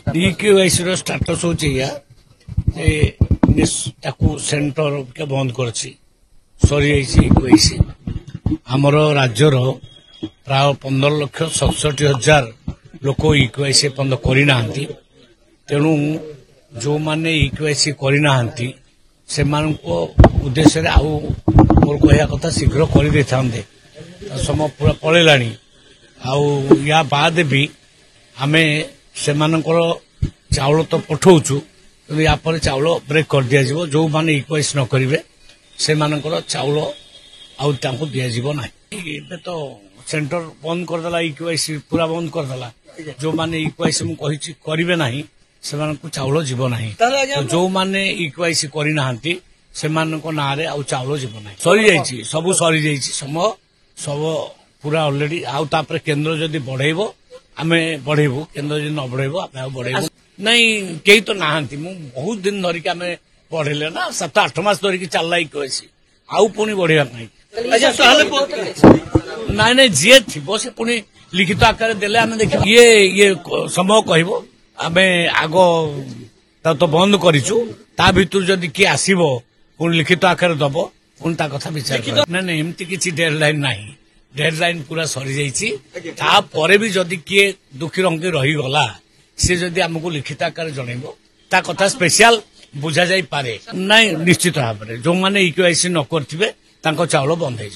DQIC रो status हो centre के बंद कर आमर राज्यर प्राय 15,67,000 लोक इक्यूआईसी बंद करना तेणु जो माने इक्यूआईसी करना से उद्देश्य आउ मोर कहया कथा शीघ्र कर समय पूरा पलैला या बाद भी आमे से चाउल तो पठाऊचु कि यापर चाउल ब्रेक कर दिया जो माने इक्यूआईसी न करेंगे से चाउल आउ दिज्व ना तो सेंटर बंद करदेला इक्यूआईसी पूरा बंद करदेला जो माने इक्यूआईसी मुझे करेंगे ना से चाउल जीव ना तो जो माने इक्यूआईसी करना से ना चाउल जीव ना सरी सब सरी समय सब पूरा ऑलरेडी आउे केन्द्र जदि बढ़ेब आम बढ़ेबू केन्द्र जब न बढ़ेब आम बढ़ेबू नहीं कई तो नहांती बहुत दिन धरिक आम बढ़ेले ना 7-8 मास धरिक चलला इक्यूआईसी आउ पुणी बढ़िया ना ना जी थी से पुणी लिखित आकार देले आम देख ये समय कह आम आग तो बंद करूँ ता भर जदि किए आसब पुणी लिखित आकार दब पुणी ता कथा विचार ना ना एमती किसी डेडलाइन ना डेडलाइन पूरा सरी जापर भी जदि किए दुखी रंगी रहीगला सी जदि आमको लिखित आकार जनइब ता कथा स्पेशल बुझा जाई पारे नहीं निश्चित भाव में जो मैंने इक्यूआईसी न करथिबे तांको चाउल बंद हो